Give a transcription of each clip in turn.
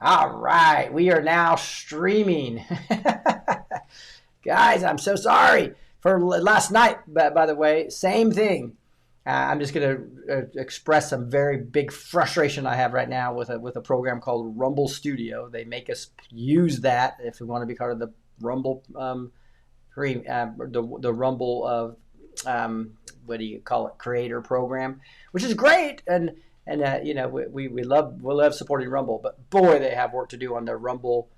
All right, we are now streaming. Guys, I'm so sorry for last night, by the way, same thing. I'm just going to express some very big frustration I have right now with a program called Rumble Studio. They make us use that if we want to be part of the Rumble, the Rumble what do you call it, creator program, which is great. And you know, we love supporting Rumble, but boy, they have work to do on the Rumble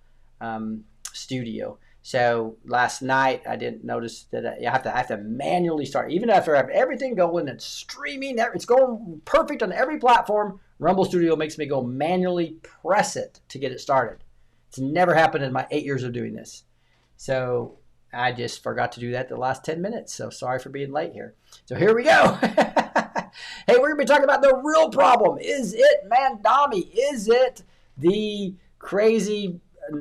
Studio. So last night I didn't notice that I have to manually start, even after I have everything going and streaming. It's going perfect on every platform. Rumble Studio makes me go manually press it to get it started. It's never happened in my 8 years of doing this. So I just forgot to do that the last 10 minutes. So sorry for being late here. So here we go. Hey, we're going to be talking about the real problem. Is it Mandami? Is it the crazy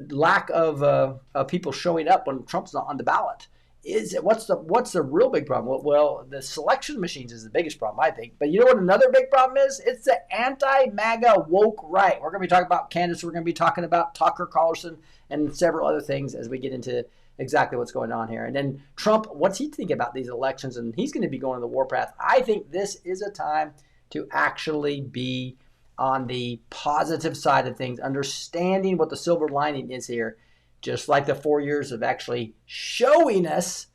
lack of people showing up when Trump's not on the ballot? Is it what's the real big problem? Well, the selection machines is the biggest problem, I think. But you know what another big problem is? It's the anti-MAGA woke right. We're going to be talking about candidates. We're going to be talking about Tucker Carlson and several other things as we get into exactly what's going on here. And then Trump, what's he think about these elections? And he's going to be going on the warpath. I think this is a time to actually be on the positive side of things, understanding what the silver lining is here, just like the 4 years of actually showing us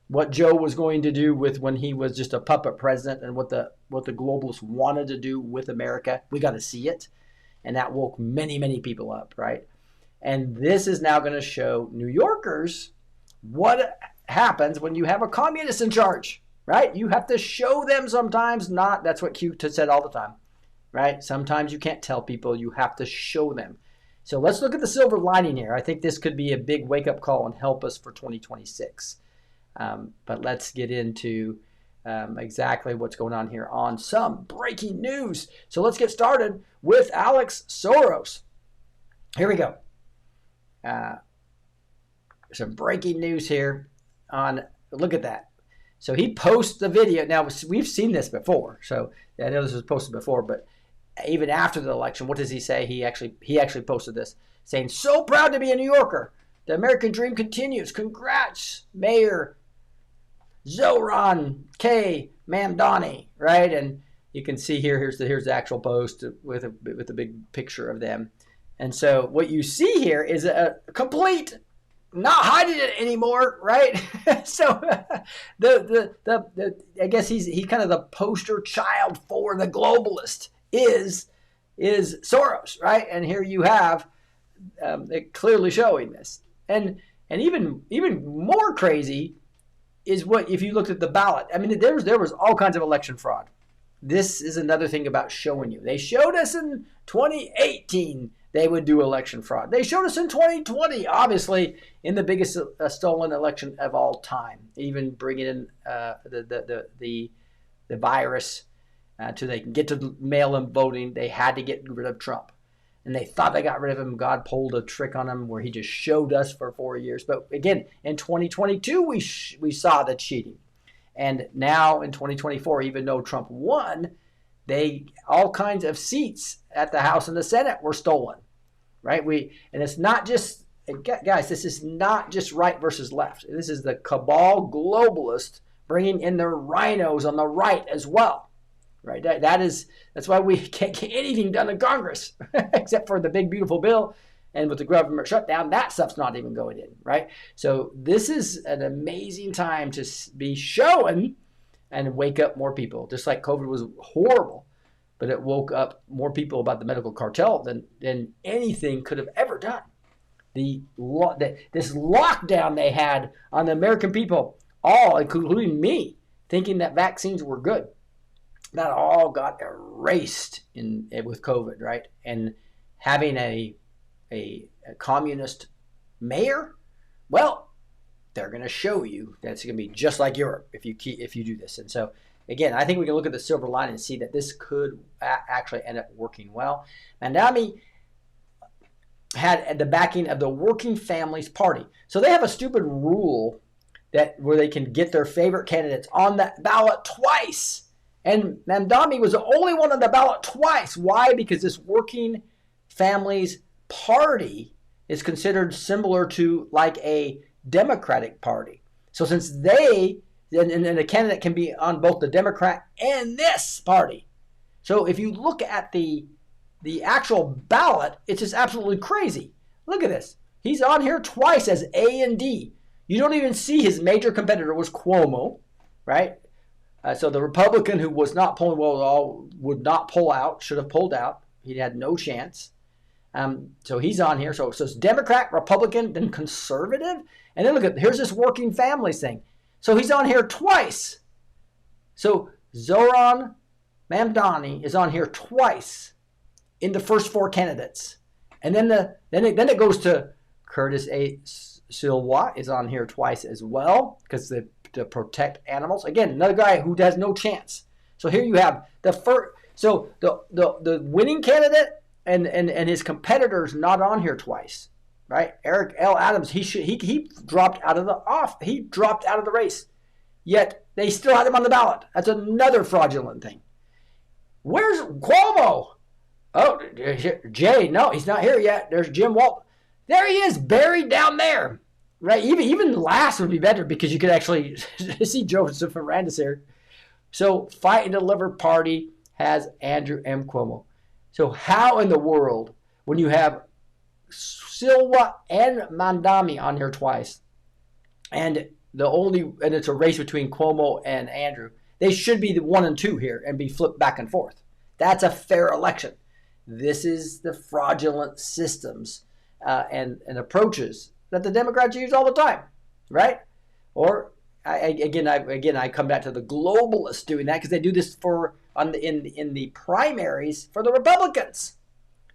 what Joe was going to do with when he was just a puppet president and what the globalists wanted to do with America. We got to see it. And that woke many, many people up, right? And this is now going to show New Yorkers what happens when you have a communist in charge, right? You have to show them sometimes, not, that's what Q said all the time, right? Sometimes you can't tell people, you have to show them. So let's look at the silver lining here. I think this could be a big wake-up call and help us for 2026. But let's get into exactly what's going on here on some breaking news. So let's get started with Alex Soros. Here we go. Some breaking news here on, look at that. So he posts the video. Now, we've seen this before. So I know this was posted before, but even after the election, what does he say? He actually posted this saying, "So proud to be a New Yorker. The American dream continues. Congrats, Mayor Zoran K. Mamdani," right? And you can see here, here's the actual post with a big picture of them. And so what you see here is a complete, not hiding it anymore, right? So I guess he kind of the poster child for the globalist is Soros, right? And here you have it clearly showing this. And even more crazy is what, if you looked at the ballot, I mean, there was all kinds of election fraud. This is another thing about showing you. They showed us in 2018 they would do election fraud. They showed us in 2020, obviously, in the biggest stolen election of all time, even bringing in the virus to they can get to mail-in voting. They had to get rid of Trump. And they thought they got rid of him. God pulled a trick on him where he just showed us for 4 years. But again, in 2022, we saw the cheating. And now in 2024, even though Trump won, all kinds of seats at the House and the Senate were stolen, right? And it's not just, guys, this is not just right versus left. This is the cabal globalist bringing in their rhinos on the right as well, right? That's why we can't get anything done in Congress except for the big beautiful bill. And with the government shutdown, that stuff's not even going in, right? So this is an amazing time to be showing and wake up more people. Just like COVID was horrible, but it woke up more people about the medical cartel than anything could have ever done. This lockdown they had on the American people, all, including me, thinking that vaccines were good, that all got erased with COVID, right? And having a communist mayor, well, they're going to show you that it's going to be just like Europe if you do this. And so, again, I think we can look at the silver line and see that this could actually end up working well. Mandami had the backing of the Working Families Party. So they have a stupid rule where they can get their favorite candidates on the ballot twice. And Mamdani was the only one on the ballot twice. Why? Because this Working Families party is considered similar to like a Democratic Party. So since they, and a candidate can be on both the Democrat and this party. So if you look at the actual ballot, it's just absolutely crazy. Look at this. He's on here twice as A and D. You don't even see his major competitor was Cuomo, right? So the Republican who was not polling well at all would not pull out, should have pulled out. He had no chance. So he's on here. So it's Democrat, Republican, then conservative. And then look at, here's this working families thing. So he's on here twice. So Zoran Mamdani is on here twice in the first 4 candidates. And then it goes to Curtis A. Silwa is on here twice as well because to protect animals. Again, another guy who has no chance. So here you have the first. So the winning candidate and his competitors not on here twice, right? Eric L. Adams, he dropped out of the race, yet they still had him on the ballot. That's another fraudulent thing. Where's Cuomo? Oh, Jay, no, he's not here yet. There's Jim Walton. There he is, buried down there. Right, even last would be better because you could actually see Joseph Ferrandis here. So Fight and Deliver Party has Andrew M. Cuomo. So how in the world, when you have Silwa and Mandami on here twice, and it's a race between Cuomo and Andrew, they should be the 1 and 2 here and be flipped back and forth. That's a fair election. This is the fraudulent systems and approaches that the Democrats use all the time, right? Or I come back to the globalists doing that because they do this in the primaries for the Republicans.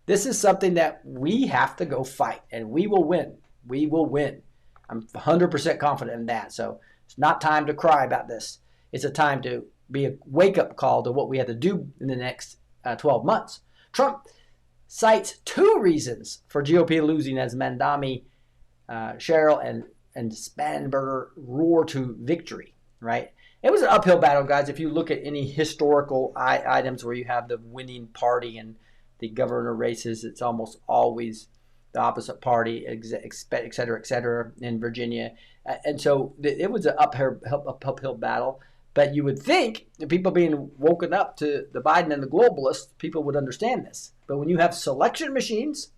This is something that we have to go fight, and we will win. We will win. I'm 100% confident in that. So it's not time to cry about this. It's a time to be a wake-up call to what we have to do in the next 12 months. Trump cites 2 reasons for GOP losing as Mandami, Cheryl and Spanberger roar to victory, right? It was an uphill battle, guys. If you look at any historical items where you have the winning party in the governor races, it's almost always the opposite party, et cetera, in Virginia. And so it was an uphill battle. But you would think that people being woken up to the Biden and the globalists, people would understand this. But when you have selection machines,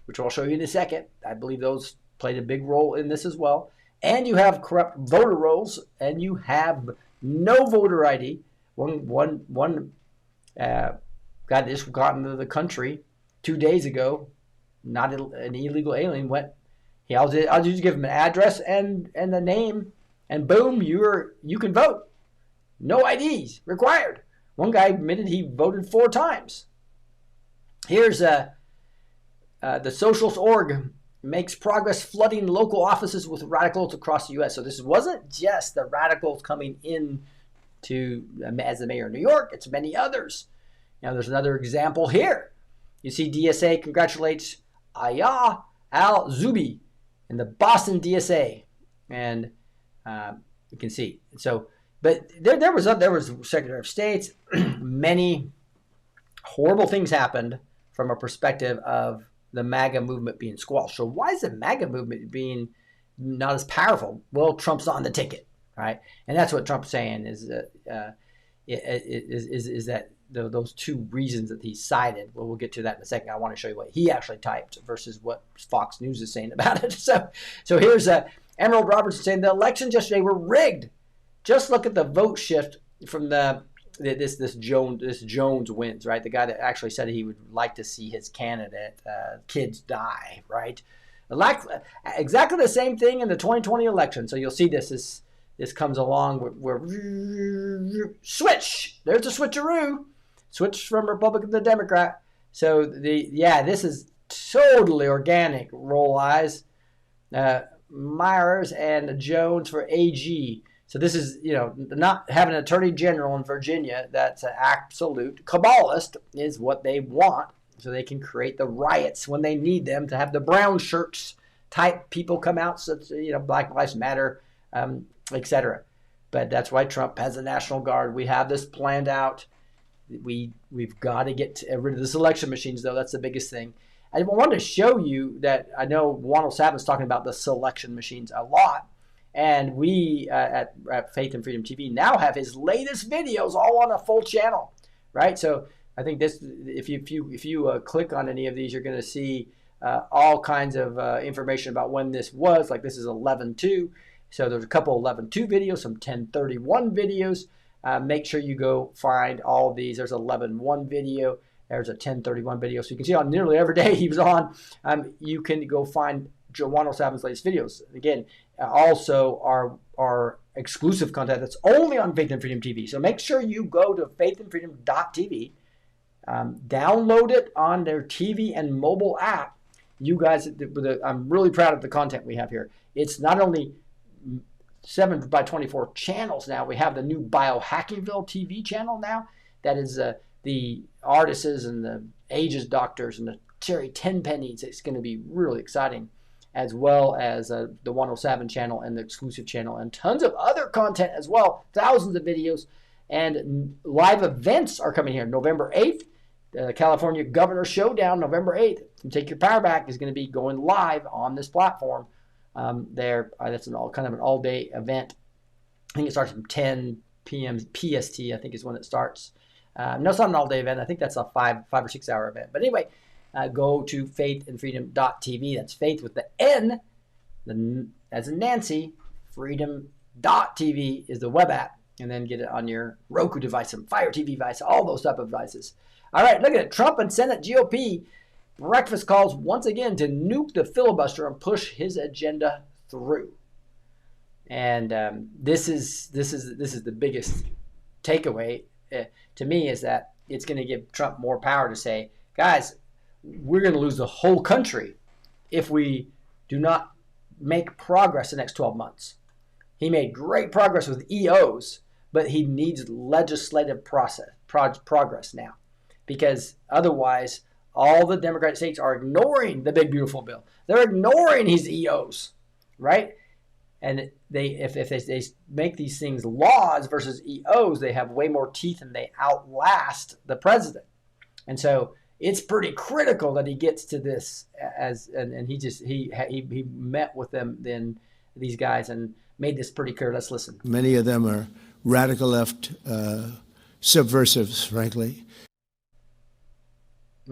which I'll show you in a second, I believe those played a big role in this as well. And you have corrupt voter rolls, and you have no voter ID. One guy that just got into the country 2 days ago, not an illegal alien, I'll just give him an address and the name, and boom, you can vote. No IDs required. One guy admitted he voted 4 times. Here's the Socialist Org makes progress flooding local offices with radicals across the U.S. So this wasn't just the radicals coming in as the mayor of New York. It's many others. Now there's another example here. You see DSA congratulates Aya Al-Zubi in the Boston DSA. And you can see. So, but there was Secretary of State's. Many horrible things happened from a perspective of the MAGA movement being squashed. So why is the MAGA movement being not as powerful? Well, Trump's on the ticket, right? And that's what Trump's saying is that those 2 reasons that he cited. Well, we'll get to that in a second. I want to show you what he actually typed versus what Fox News is saying about it. So here's Emerald Robertson saying the elections yesterday were rigged. Just look at the vote shift from this Jones wins, right? The guy that actually said he would like to see his candidate kids die, right? Exactly the same thing in the 2020 election. So you'll see this comes along where switch. There's a switcheroo. Switch from Republican to Democrat. So this is totally organic. Roll eyes. Myers and Jones for AG. So this is, not having an attorney general in Virginia that's an absolute cabalist is what they want, so they can create the riots when they need them to have the brown shirts type people come out, such Black Lives Matter, etc. But that's why Trump has a National Guard. We have this planned out. We've got to get rid of this election machines, though. That's the biggest thing. I wanted to show you that I know Juan is talking about the selection machines a lot. And we at Faith and Freedom TV now have his latest videos all on a full channel, right? So I think this, if you click on any of these, you're going to see all kinds of information about when this was. Like this is 11/2. So there's a couple 11/2 videos, some 10/31 videos. Make sure you go find all of these. There's 11/1 video. There's a 10/31 video. So you can see on nearly every day he was on. You can go find Juan O'Savin's latest videos. Again, also our exclusive content that's only on Faith and Freedom TV. So make sure you go to FaithNFreedom.tv, download it on their TV and mobile app. You guys, I'm really proud of the content we have here. It's not only 7x24 channels now. We have the new Biohackingville TV channel now. That is the artists and the ages doctors and the Terry Tenpennies. It's going to be really exciting, as well as the 107 channel and the exclusive channel and tons of other content as well. Thousands of videos and live events are coming here. November 8th, the California Governor Showdown, November 8th. Take Your Power Back is going to be going live on this platform. That's an all-day event. I think it starts from 10 p.m. PST, I think is when it starts. No, it's not an all-day event. I think that's a 5 or 6 hour event. But anyway, go to faithandfreedom.tv. That's faith with the N, as in Nancy. Freedom.tv is the web app. And then get it on your Roku device and Fire TV device, all those type of devices. All right, look at it. Trump and Senate GOP breakfast calls once again to nuke the filibuster and push his agenda through. And this is the biggest takeaway to me, is that it's going to give Trump more power to say, guys, we're going to lose the whole country if we do not make progress the next 12 months. He made great progress with EOs, but he needs legislative progress now, because otherwise all the Democratic states are ignoring the big beautiful bill. They're ignoring his EOs, right? And if they make these things laws versus EOs, they have way more teeth and they outlast the president. And so it's pretty critical that he gets to this and he met with them, then these guys, and made this pretty clear. Let's listen. Many of them are radical left subversives, frankly.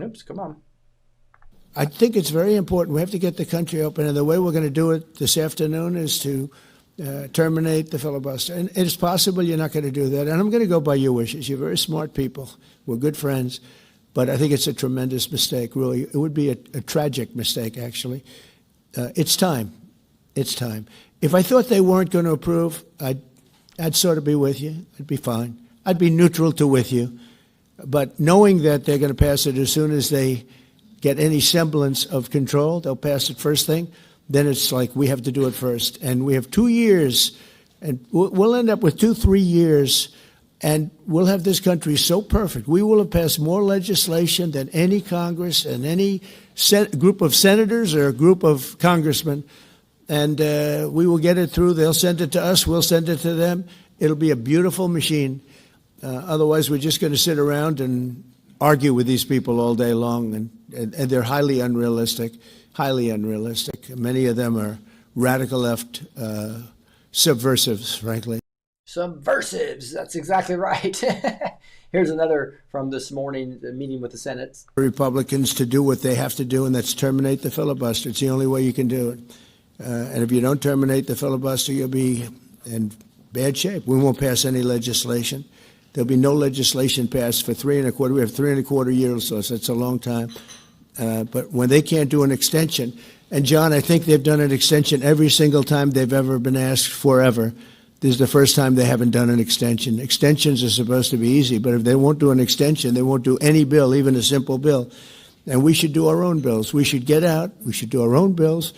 Oops, come on. I think it's very important. We have to get the country open, and the way we're going to do it this afternoon is to terminate the filibuster. And it's possible you're not going to do that, and I'm going to go by your wishes. You're very smart people. We're good friends, but I think it's a tremendous mistake, really. It would be a tragic mistake, actually. It's time. It's time. If I thought they weren't going to approve, I'd sort of be with you. I'd be fine. I'd be neutral to with you. But knowing that they're going to pass it as soon as they get any semblance of control, they'll pass it first thing, then it's like we have to do it first. And we have 2 years, and we'll end up with 2-3 years, and we'll have this country so perfect. We will have passed more legislation than any Congress and any group of senators or a group of congressmen. And we will get it through. They'll send it to us. We'll send it to them. It'll be a beautiful machine. Otherwise, we're just going to sit around and argue with these people all day long, and they're highly unrealistic, highly unrealistic. Many of them are radical left subversives, frankly. Subversives, that's exactly right. Here's another from this morning, the meeting with the Senate. Republicans to do what they have to do, and that's terminate the filibuster. It's the only way you can do it. And if you don't terminate the filibuster, you'll be in bad shape. We won't pass any legislation. There'll be no legislation passed for 3 1/4. We have 3 1/4 years, so that's a long time. But when they can't do an extension, and John, I think they've done an extension every single time they've ever been asked forever. This is the first time they haven't done an extension. Extensions are supposed to be easy, but if they won't do an extension, they won't do any bill, even a simple bill. And we should do our own bills. We should get out. We should do our own bills.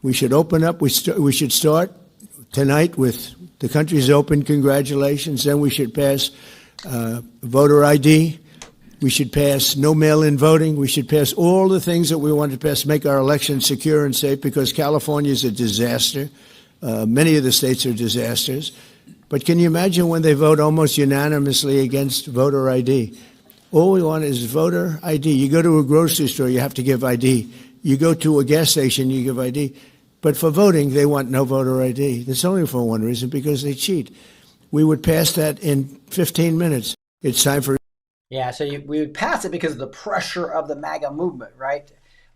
We should open up. We should start tonight with the country's open. Congratulations. Then we should pass voter ID. We should pass no mail-in voting. We should pass all the things that we want to pass, make our elections secure and safe, because California is a disaster. Many of the states are disasters. But can you imagine when they vote almost unanimously against voter ID? All we want is voter ID. You go to a grocery store, you have to give ID. You go to a gas station, you give ID. But for voting, they want no voter ID. That's only for one reason, because they cheat. We would pass that in 15 minutes. It's time for... Yeah, so we would pass it because of the pressure of the MAGA movement, right?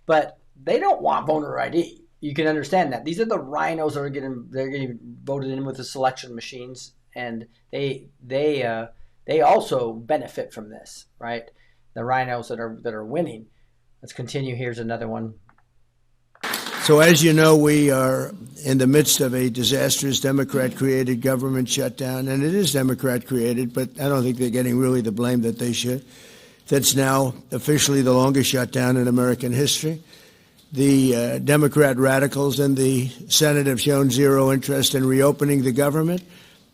But they don't want voter ID. You can understand that. These are the rhinos that are getting voted in with the selection machines, and they also benefit from this, right? The rhinos that are winning. Let's continue. Here's another one. So as you know, we are in the midst of a disastrous Democrat-created government shutdown, and it is Democrat-created, but I don't think they're getting really the blame that they should. That's now officially the longest shutdown in American history. The Democrat radicals in the Senate have shown zero interest in reopening the government,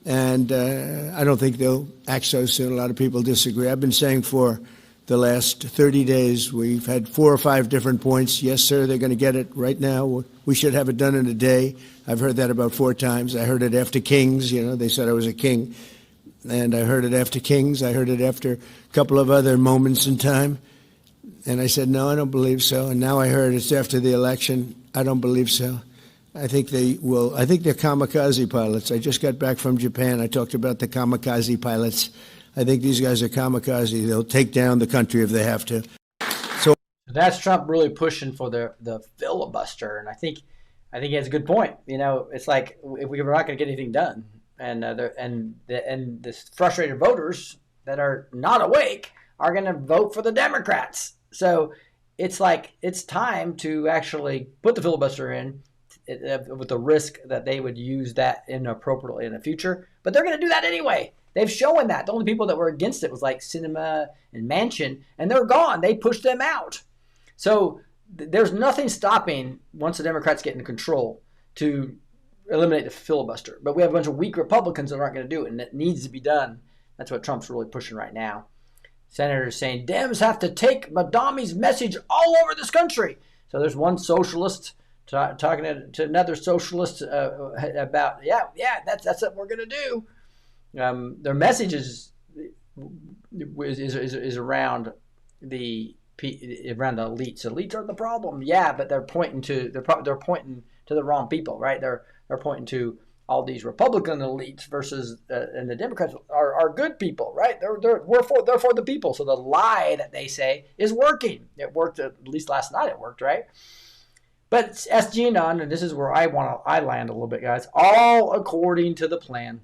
and I don't think they'll act so soon. A lot of people disagree. I've been saying for the last 30 days, we've had 4 or 5 different points. Yes, sir, they're going to get it right now. We should have it done in a day. I've heard that about 4 times. I heard it after Kings. You know, they said I was a king. And I heard it after Kings. I heard it after a couple of other moments in time. And I said, no, I don't believe so. And now I heard it's after the election. I don't believe so. I think they will. I think they're kamikaze pilots. I just got back from Japan. I talked about the kamikaze pilots. I think these guys are kamikaze. They'll take down the country if they have to. So that's Trump really pushing for the filibuster, and I think he has a good point. You know, it's like if we're not going to get anything done, and the frustrated voters that are not awake are going to vote for the Democrats. So it's like it's time to actually put the filibuster in, with the risk that they would use that inappropriately in the future. But they're going to do that anyway. They've shown that. The only people that were against it was like Cinema and Manchin, and they're gone. They pushed them out. So there's nothing stopping, once the Democrats get in control, to eliminate the filibuster. But we have a bunch of weak Republicans that aren't going to do it, and it needs to be done. That's what Trump's really pushing right now. Senators saying Dems have to take Madami's message all over this country. So there's one socialist talking to another socialist about, that's what we're going to do. Their message is around the elites. Elites are the problem, but they're pointing to the wrong people, right? They're pointing to all these Republican elites versus and the Democrats are good people, right? They're for the people. So the lie that they say is working. It worked, at least last night. It worked, right? But SGAnon, and this is where I land a little bit, guys. All according to the plan.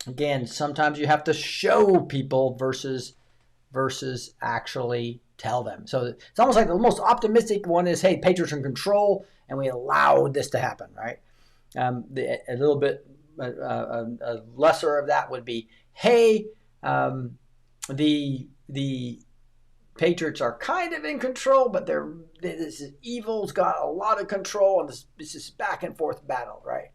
Again, sometimes you have to show people versus actually tell them. So it's almost like the most optimistic one is, hey, Patriots are in control, and we allowed this to happen, right? A little bit a lesser of that would be, hey, the Patriots are kind of in control, but this evil's got a lot of control, and this is back and forth battle, right?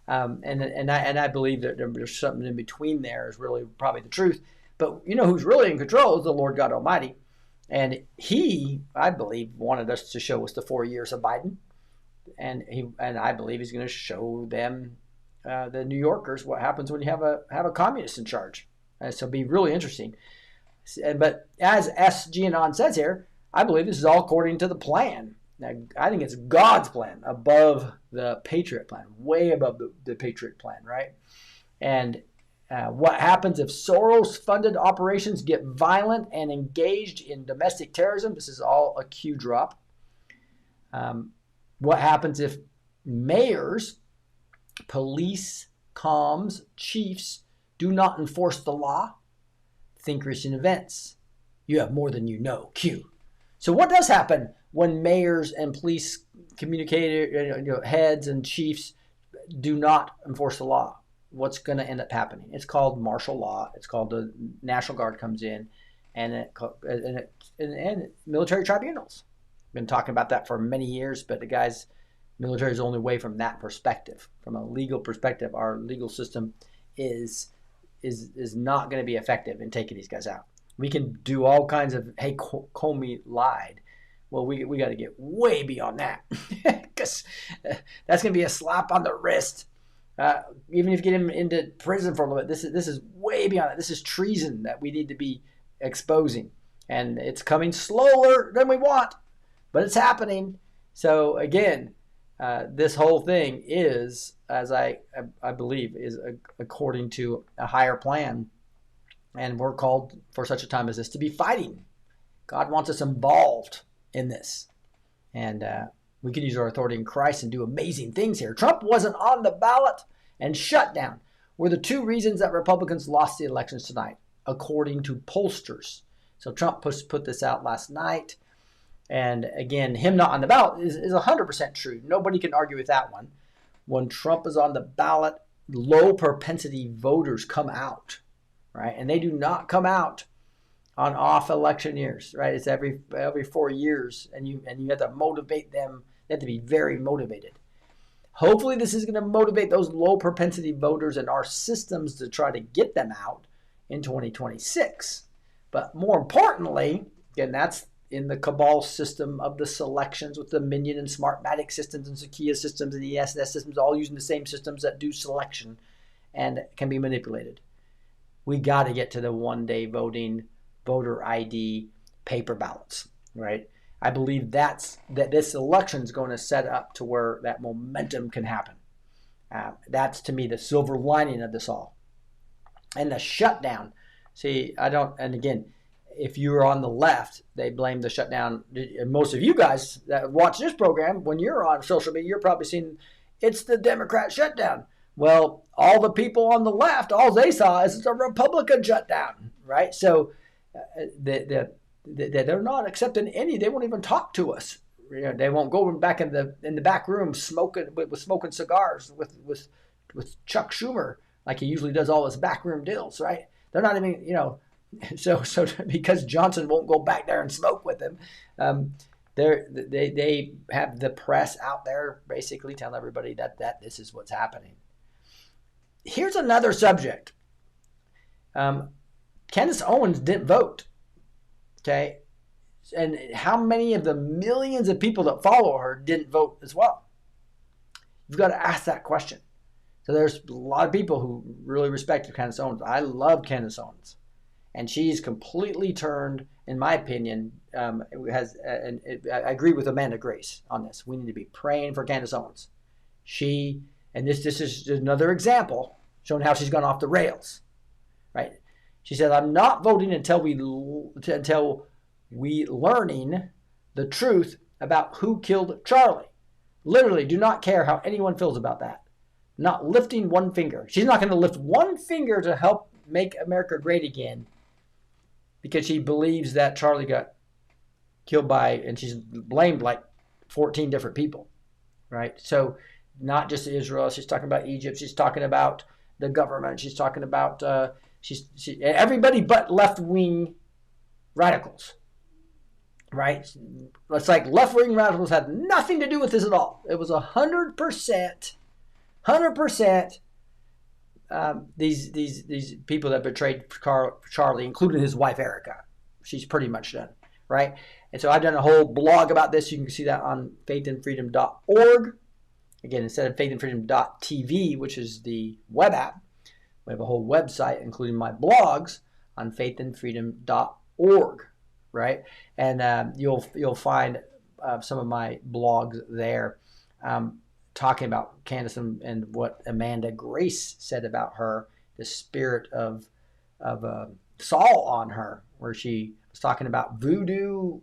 And I believe that there's something in between there is really probably the truth. But you know who's really in control is the Lord God Almighty. And he, I believe, wanted us to show us the 4 years of Biden. And I believe he's going to show them, the New Yorkers, what happens when you have a communist in charge. So it'll be really interesting. But as SGAnon says here, I believe this is all according to the plan. Now, I think it's God's plan above the Patriot plan, way above the Patriot plan, right? And what happens if Soros-funded operations get violent and engaged in domestic terrorism? This is all a Q drop. What happens if mayors, police, comms, chiefs do not enforce the law? Think recent events. You have more than you know. Q. So what does happen when mayors and police communicator heads and chiefs do not enforce the law? What's going to end up happening? It's called martial law. It's called the National Guard comes in, and military tribunals. Been talking about that for many years, but the military is the only way from that perspective. From a legal perspective, our legal system is not going to be effective in taking these guys out. We can do all kinds of, hey, Comey lied. Well, we got to get way beyond that, because that's going to be a slap on the wrist. Even if you get him into prison for a little bit, this is way beyond that. This is treason that we need to be exposing. And it's coming slower than we want, but it's happening. So again, this whole thing is, as I believe, is according to a higher plan. And we're called for such a time as this to be fighting. God wants us involved in this. And we can use our authority in Christ and do amazing things here. Trump wasn't on the ballot, and shutdown were the two reasons that Republicans lost the elections tonight, according to pollsters. So Trump put this out last night. And again, him not on the ballot is 100% true. Nobody can argue with that one. When Trump is on the ballot, low propensity voters come out, right? And they do not come out on off election years, right? It's every 4 years, and you have to motivate them. They have to be very motivated. Hopefully this is going to motivate those low propensity voters in our systems to try to get them out in 2026. But more importantly, again, that's in the cabal system of the selections with the Minion and Smartmatic systems and Zakia systems and ESNS systems, all using the same systems that do selection and can be manipulated. We got to get to the one-day voting, voter ID, paper ballots, right? I believe that this election is going to set up to where that momentum can happen. That's, to me, the silver lining of this all. And the shutdown. See, and again, if you're on the left, they blame the shutdown. And most of you guys that watch this program, when you're on social media, you're probably seeing it's the Democrat shutdown. Well, all the people on the left, all they saw is it's a Republican shutdown, right? So they're not accepting any. They won't even talk to us. You know, they won't go back in the back room smoking cigars with Chuck Schumer like he usually does all his backroom deals, right? They're not even, so because Johnson won't go back there and smoke with him, they have the press out there basically telling everybody that this is what's happening. Here's another subject. Candace Owens didn't vote. Okay. And how many of the millions of people that follow her didn't vote as well? You've got to ask that question. So there's a lot of people who really respect Candace Owens. I love Candace Owens. And she's completely turned, in my opinion, I agree with Amanda Grace on this. We need to be praying for Candace Owens. This is another example showing how she's gone off the rails, right? She said, "I'm not voting until we learning the truth about who killed Charlie. Literally, do not care how anyone feels about that. Not lifting one finger." She's not going to lift one finger to help make America great again because she believes that Charlie got killed and she's blamed like 14 different people, right? So not just Israel. She's talking about Egypt. She's talking about the government. She's talking about everybody but left-wing radicals, right? It's like left-wing radicals had nothing to do with this at all. It was 100%. These people that betrayed Charlie, including his wife Erica. She's pretty much done, right? And so I've done a whole blog about this. You can see that on FaithNFreedom.org. Again, instead of FaithNFreedom.tv, which is the web app, we have a whole website, including my blogs, on FaithNFreedom.org, right? And you'll find some of my blogs there, talking about Candace and what Amanda Grace said about her, the spirit of Saul on her, where she was talking about voodoo,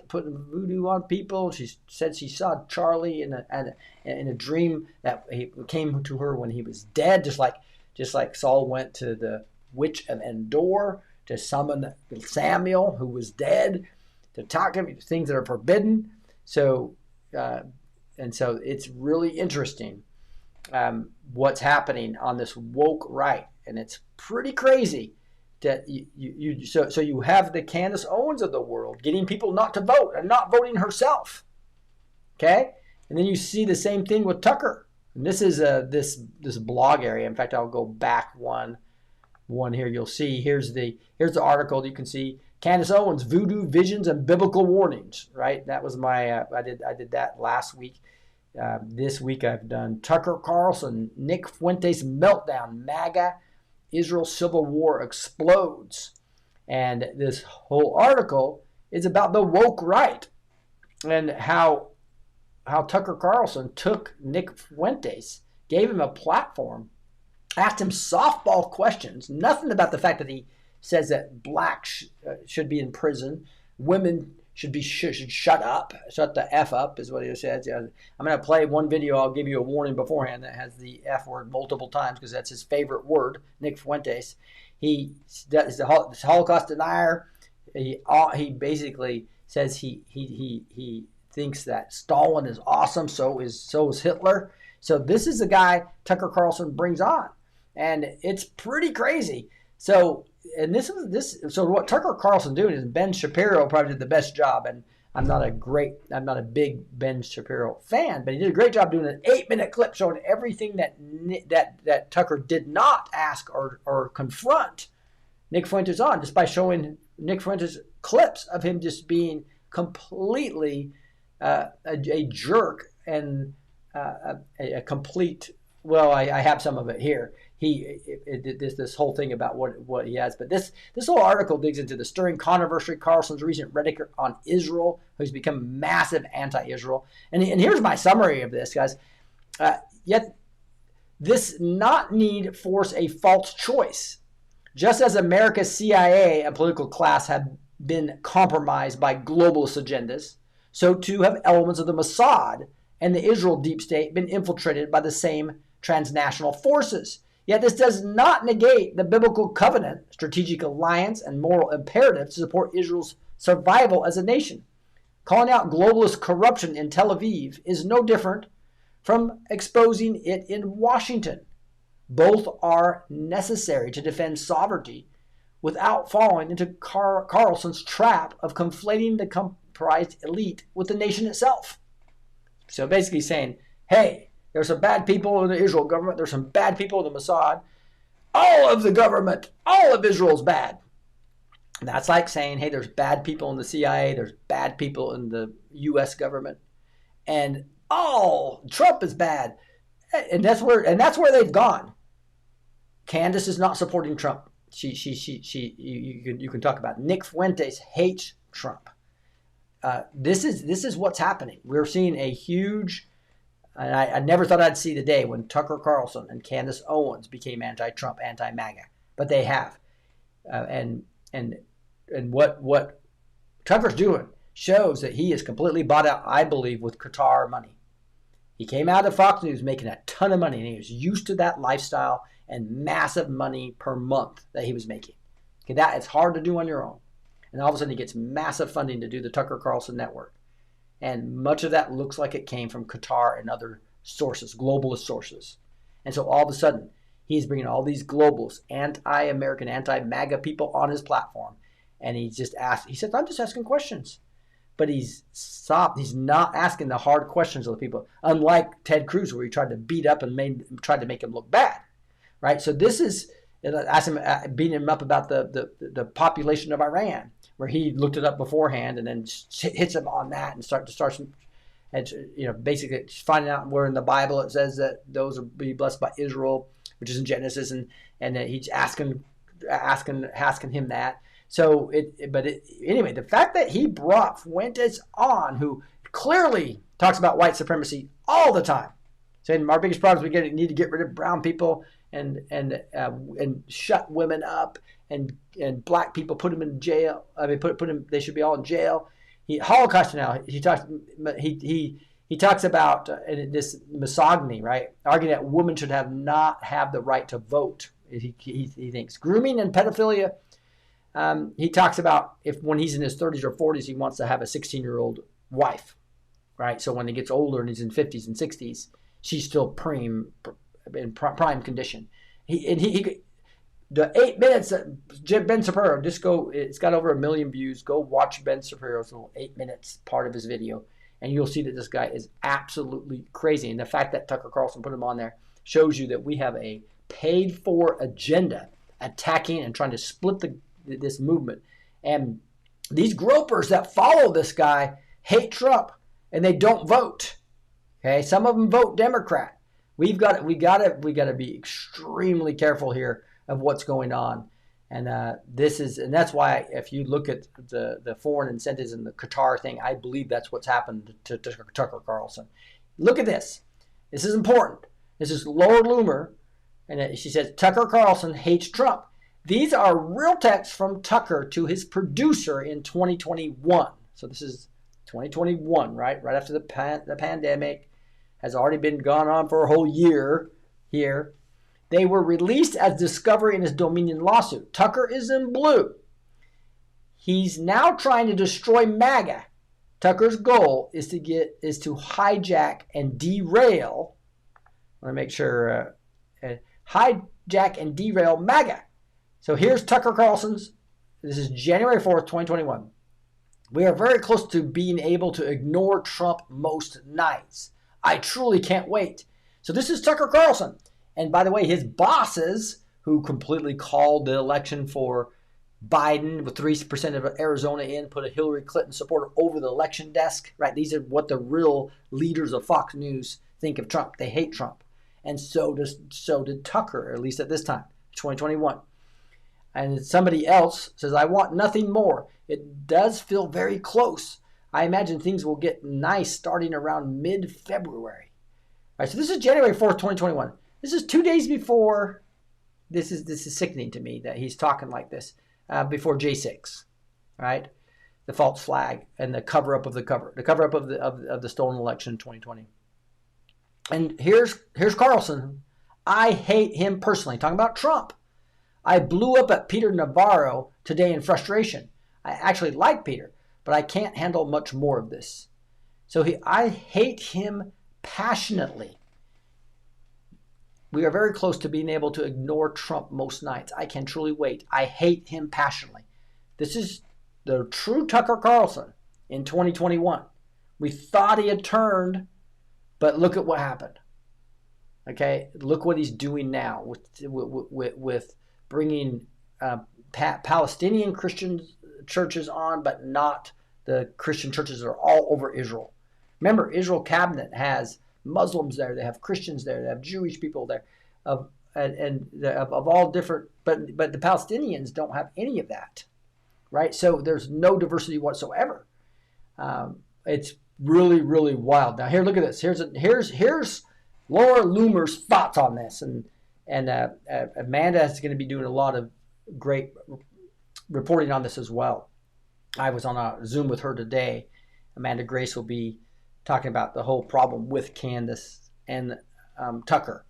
putting voodoo on people. She said she saw Charlie in a dream that he came to her when he was dead, just like Saul went to the witch of Endor to summon Samuel, who was dead, to talk to him things that are forbidden. So it's really interesting what's happening on this woke right, and it's pretty crazy that you have the Candace Owens of the world getting people not to vote and not voting herself. Okay, and then you see the same thing with Tucker. And this is this blog area. In fact, I'll go back one here. You'll see here's the article. You can see Candace Owens, Voodoo Visions and Biblical Warnings. Right, that was my I did that last week. This week I've done Tucker Carlson, Nick Fuentes meltdown, MAGA, Israel civil war explodes, And this whole article is about the woke right and how Tucker Carlson took Nick Fuentes, gave him a platform, asked him softball questions, nothing about the fact that he says that blacks should be in prison, women should shut up, shut the F up is what he says. Yeah, I'm going to play one video. I'll give you a warning beforehand that has the F word multiple times because that's his favorite word, Nick Fuentes. He's a Holocaust denier. He basically says he thinks that Stalin is awesome, so is Hitler. So this is the guy Tucker Carlson brings on, and it's pretty crazy. So what Tucker Carlson doing is Ben Shapiro probably did the best job, and I'm not a big Ben Shapiro fan, but he did a great job doing an 8-minute clip showing everything that Tucker did not ask or confront Nick Fuentes on, just by showing Nick Fuentes clips of him just being completely a jerk and a complete. Well, I have some of it here. This whole thing about what he has, but this whole article digs into the stirring controversy, Carlson's recent rhetoric on Israel, who's become massive anti-Israel, and here's my summary of this, guys. Yet this not need force a false choice, just as America's CIA and political class have been compromised by globalist agendas, so too have elements of the Mossad and the Israel deep state been infiltrated by the same transnational forces. Yet this does not negate the biblical covenant, strategic alliance, and moral imperative to support Israel's survival as a nation. Calling out globalist corruption in Tel Aviv is no different from exposing it in Washington. Both are necessary to defend sovereignty without falling into Carlson's trap of conflating the comprised elite with the nation itself. So basically saying, hey, there's some bad people in the Israel government. There's some bad people in the Mossad. All of the government, all of Israel's bad. And that's like saying, hey, there's bad people in the CIA. There's bad people in the U.S. government. And Trump is bad. And that's where they've gone. Candace is not supporting Trump. You can talk about it. Nick Fuentes hates Trump. This is what's happening. We're seeing a huge. And I never thought I'd see the day when Tucker Carlson and Candace Owens became anti-Trump, anti-MAGA, but they have. And what Tucker's doing shows that he is completely bought out, I believe, with Qatar money. He came out of Fox News making a ton of money, and he was used to that lifestyle and massive money per month that he was making. Okay, that is hard to do on your own. And all of a sudden he gets massive funding to do the Tucker Carlson network. And much of that looks like it came from Qatar and other sources, globalist sources. And so all of a sudden, he's bringing all these globalists, anti-American, anti-MAGA people on his platform. And he said, I'm just asking questions. But he's stopped. He's not asking the hard questions of the people, unlike Ted Cruz, where he tried to beat up and tried to make him look bad. Right? So this is, beating him up about the population of Iran, where he looked it up beforehand and then hits him on that and starts basically finding out where in the Bible it says that those will be blessed by Israel, which is in Genesis, and he's asking him that. So anyway, the fact that he brought Fuentes on, who clearly talks about white supremacy all the time, saying our biggest problem is we need to get rid of brown people and shut women up. And black people, put them in jail. I mean, put them. They should be all in jail. Holocaust now. He talks about this misogyny, right? Arguing that women should not have the right to vote. He thinks grooming and pedophilia. He talks about when he's in his 30s or 40s, he wants to have a 16-year-old wife, right? So when he gets older and he's in 50s and 60s, she's still in prime condition. The 8 minutes that Ben Shapiro, it's got over 1 million views. Go watch Ben Shapiro's little 8 minutes part of his video, and you'll see that this guy is absolutely crazy. And the fact that Tucker Carlson put him on there shows you that we have a paid-for agenda attacking and trying to split this movement. And these gropers that follow this guy hate Trump, and they don't vote. Okay, some of them vote Democrat. We got to be extremely careful here of what's going on. And that's why if you look at the foreign incentives and the Qatar thing, I believe that's what's happened to Tucker Carlson. Look at this. This is important. This is Laura Loomer, and she says Tucker Carlson hates Trump. These are real texts from Tucker to his producer in 2021. So this is 2021, right? Right after the pandemic has already been gone on for a whole year here. They were released as discovery in his Dominion lawsuit. Tucker is in blue. He's now trying to destroy MAGA. Tucker's goal is to hijack and derail. I want to make sure hijack and derail MAGA. So here's Tucker Carlson's. This is January 4th, 2021. We are very close to being able to ignore Trump most nights. I truly can't wait. So this is Tucker Carlson. And by the way, his bosses, who completely called the election for Biden with 3% of Arizona in, put a Hillary Clinton supporter over the election desk, right? These are what the real leaders of Fox News think of Trump. They hate Trump. And so did Tucker, at least at this time, 2021. And somebody else says, I want nothing more. It does feel very close. I imagine things will get nice starting around mid-February. All right, so this is January 4th, 2021. This is 2 days before, this is sickening to me that he's talking like this, before J6, right? The false flag and the cover-up of the cover-up of the stolen election in 2020. And here's Carlson. I hate him personally, talking about Trump. I blew up at Peter Navarro today in frustration. I actually like Peter, but I can't handle much more of this. So I hate him passionately. We are very close to being able to ignore Trump most nights. I can truly wait. I hate him passionately. This is the true Tucker Carlson in 2021. We thought he had turned, but look at what happened. Okay, look what he's doing now with bringing Palestinian Christian churches on, but not the Christian churches that are all over Israel. Remember, Israel cabinet has Muslims there, they have Christians there, they have Jewish people there, of all different, but the Palestinians don't have any of that, right? So there's no diversity whatsoever. It's really, really wild. Now here, look at this. Here's Laura Loomer's thoughts on this, and Amanda is going to be doing a lot of great reporting on this as well. I was on a Zoom with her today. Amanda Grace will be talking about the whole problem with Candace and Tucker.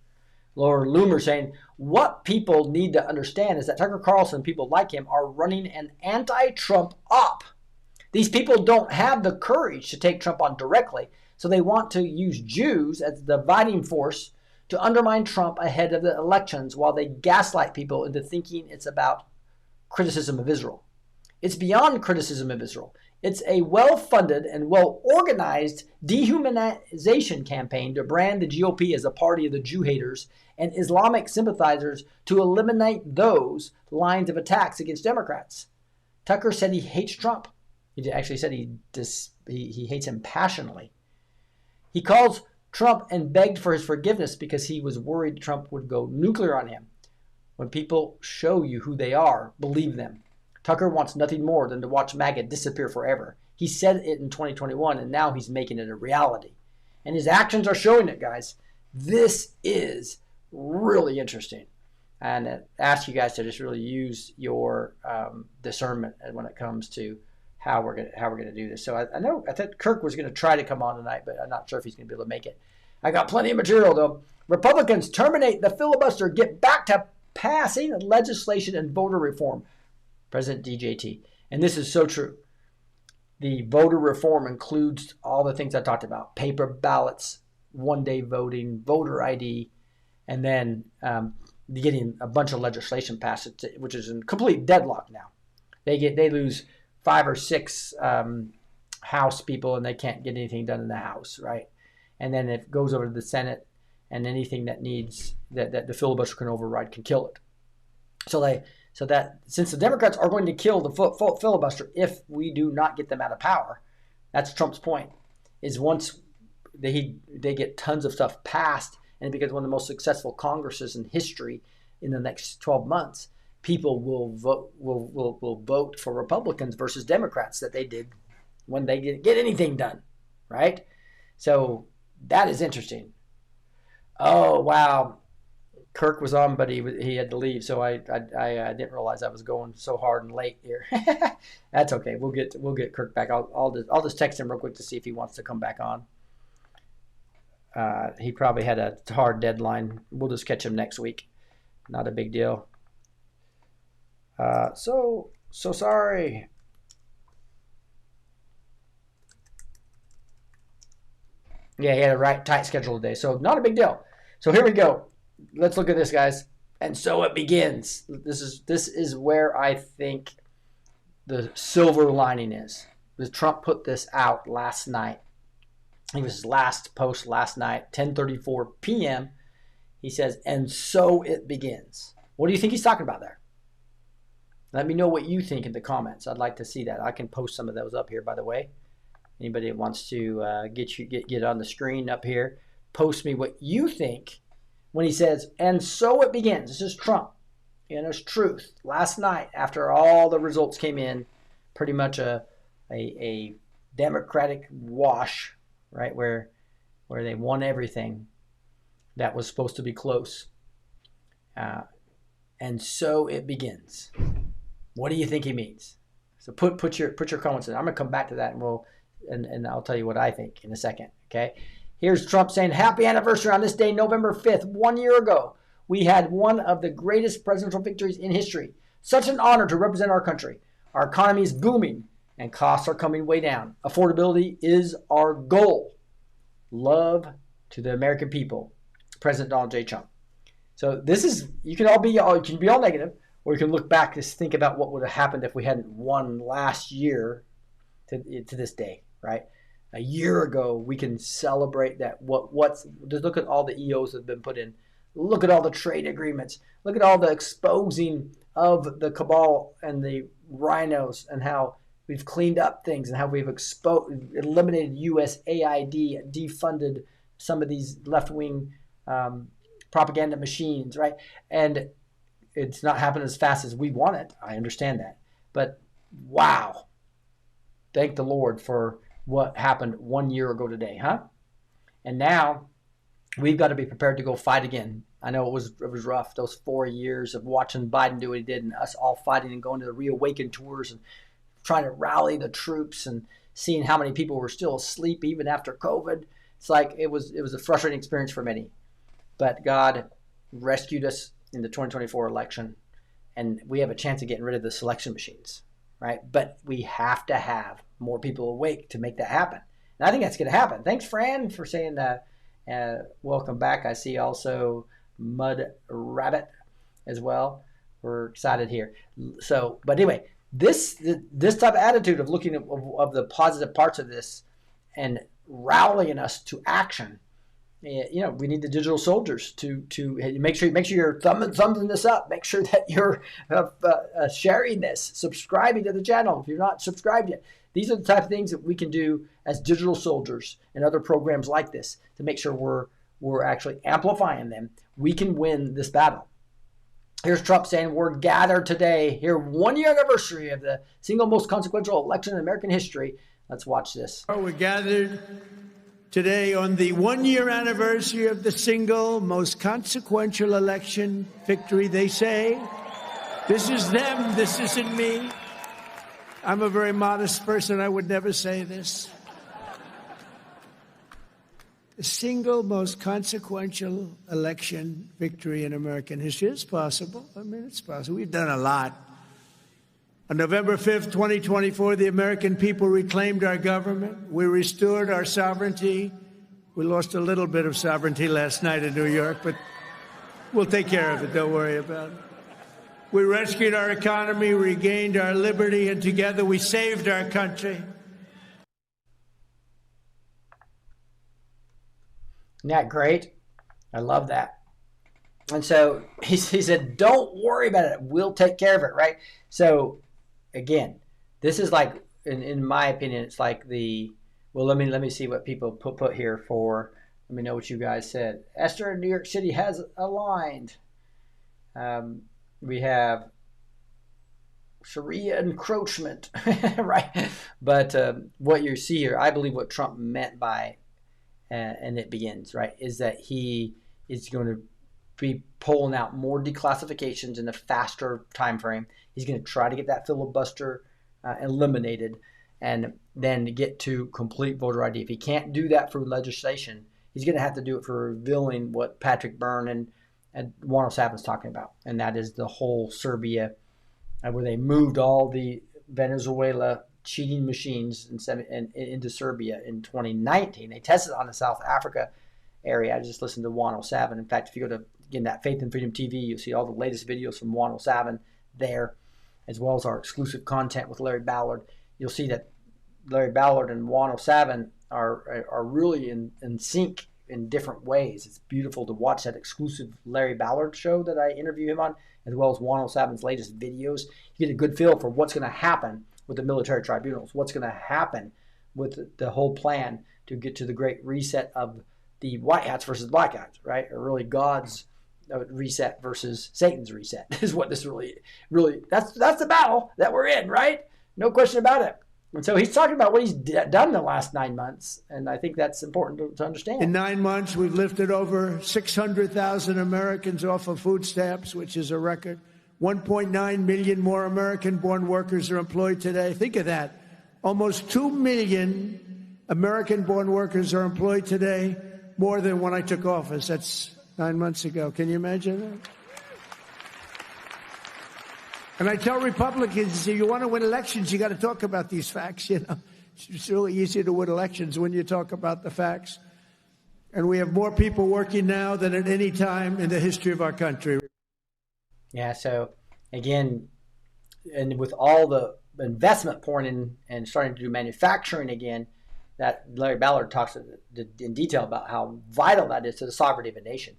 Laura Loomer saying, what people need to understand is that Tucker Carlson, people like him, are running an anti-Trump op. These people don't have the courage to take Trump on directly, so they want to use Jews as the dividing force to undermine Trump ahead of the elections while they gaslight people into thinking it's about criticism of Israel. It's beyond criticism of Israel. It's a well-funded and well-organized dehumanization campaign to brand the GOP as a party of the Jew haters and Islamic sympathizers to eliminate those lines of attacks against Democrats. Tucker said he hates Trump. He actually said he hates him passionately. He calls Trump and begged for his forgiveness because he was worried Trump would go nuclear on him. When people show you who they are, believe them. Tucker wants nothing more than to watch MAGA disappear forever. He said it in 2021, and now he's making it a reality. And his actions are showing it, guys. This is really interesting. And I ask you guys to just really use your discernment when it comes to how we're gonna do this. So I thought Kirk was gonna try to come on tonight, but I'm not sure if he's gonna be able to make it. I got plenty of material though. Republicans terminate the filibuster, get back to passing legislation and voter reform. President DJT. And this is so true. The voter reform includes all the things I talked about: paper ballots, one-day voting, voter ID, and then getting a bunch of legislation passed, which is in complete deadlock now. They lose 5 or 6 House people, and they can't get anything done in the House, right? And then it goes over to the Senate, and anything that needs that the filibuster can override can kill it. So that since the Democrats are going to kill the filibuster if we do not get them out of power, that's Trump's point, is once they get tons of stuff passed and it becomes one of the most successful Congresses in history in the next 12 months, people will vote for Republicans versus Democrats that they did when they didn't get anything done, right? So that is interesting. Oh, wow. Kirk was on, but he had to leave, so I didn't realize I was going so hard and late here. That's okay. We'll get Kirk back. I'll just text him real quick to see if he wants to come back on. He probably had a hard deadline. We'll just catch him next week. Not a big deal. So sorry. Yeah, he had a tight schedule today, so not a big deal. So here we go. Let's look at this, guys. And so it begins. This is where I think the silver lining is. Trump put this out last night. It was his last post last night, 10:34 p.m. He says, and so it begins. What do you think he's talking about there? Let me know what you think in the comments. I'd like to see that. I can post some of those up here, by the way. Anybody that wants to get on the screen up here, post me what you think when he says, and so it begins. This is Trump in his truth. Last night, after all the results came in, pretty much a Democratic wash, right, where they won everything that was supposed to be close. And so it begins. What do you think he means? So put your comments in. I'm gonna come back to that, and I'll tell you what I think in a second. Okay. Here's Trump saying, happy anniversary on this day, November 5th, 1 year ago. We had one of the greatest presidential victories in history. Such an honor to represent our country. Our economy is booming and costs are coming way down. Affordability is our goal. Love to the American people. President Donald J. Trump. So this is, you can be all negative, or you can look back and think about what would have happened if we hadn't won last year to this day, right? A year ago, we can celebrate that. Just look at all the EOs that have been put in. Look at all the trade agreements. Look at all the exposing of the cabal and the rhinos, and how we've cleaned up things, and how we've eliminated USAID, defunded some of these left-wing propaganda machines, right? And it's not happening as fast as we want it. I understand that. But wow. Thank the Lord for what happened 1 year ago today, huh? And now we've got to be prepared to go fight again. I know it was rough, those 4 years of watching Biden do what he did, and us all fighting and going to the Reawaken tours and trying to rally the troops and seeing how many people were still asleep even after COVID. It's like it was a frustrating experience for many. But God rescued us in the 2024 election, and we have a chance of getting rid of the selection machines, right? But we have to have more people awake to make that happen. And I think that's going to happen. Thanks, Fran, for saying that. Welcome back. I see also Mud Rabbit as well. We're excited here. So, but anyway, this type of attitude of looking of the positive parts of this and rallying us to action. We need the digital soldiers to make sure you're thumbing this up. Make sure that you're sharing this, subscribing to the channel if you're not subscribed yet. These are the type of things that we can do as digital soldiers and other programs like this to make sure we're actually amplifying them. We can win this battle. Here's Trump saying, we're gathered today, here 1 year anniversary of the single most consequential election in American history. Let's watch this. We're gathered today on the 1 year anniversary of the single most consequential election victory, they say. This is them, this isn't me. I'm a very modest person. I would never say this. The single most consequential election victory in American history. It's possible. I mean, it's possible. We've done a lot. On November 5th, 2024, the American people reclaimed our government. We restored our sovereignty. We lost a little bit of sovereignty last night in New York, but we'll take care of it. Don't worry about it. We rescued our economy, regained our liberty, and together we saved our country. Isn't that great? I love that. And so he said, don't worry about it. We'll take care of it, right? So, again, this is like, in my opinion, it's like let me see what people put here for. Let me know what you guys said. Esther in New York City has aligned. We have Sharia encroachment, right? But what you see here, I believe what Trump meant by, and it begins, right, is that he is going to be pulling out more declassifications in a faster time frame. He's going to try to get that filibuster eliminated and then get to complete voter ID. If he can't do that through legislation, he's going to have to do it for revealing what Patrick Byrne and 107 is talking about, and that is the whole Serbia, where they moved all the Venezuela cheating machines into Serbia in 2019. They tested it on the South Africa area. I just listened to 107. In fact, if you go to, again, that Faith and Freedom TV, you'll see all the latest videos from 107 there, as well as our exclusive content with Larry Ballard. You'll see that Larry Ballard and 107 are really in sync in different ways. It's beautiful to watch that exclusive Larry Ballard show that I interview him on, as well as 107's latest videos. You get a good feel for what's going to happen with the military tribunals, what's going to happen with the whole plan to get to the great reset of the white hats versus black hats, right? Or really God's reset versus Satan's reset is what this really, that's the battle that we're in, right? No question about it. And so he's talking about what he's done in the last 9 months, and I think that's important to understand. In 9 months, we've lifted over 600,000 Americans off of food stamps, which is a record. 1.9 million more American-born workers are employed today. Think of that. Almost 2 million American-born workers are employed today, more than when I took office. That's 9 months ago. Can you imagine that? And I tell Republicans, if you want to win elections, you got to talk about these facts, you know. It's really easy to win elections when you talk about the facts. And we have more people working now than at any time in the history of our country. Yeah, so again, and with all the investment pouring in and starting to do manufacturing again, that Larry Ballard talks in detail about how vital that is to the sovereignty of a nation,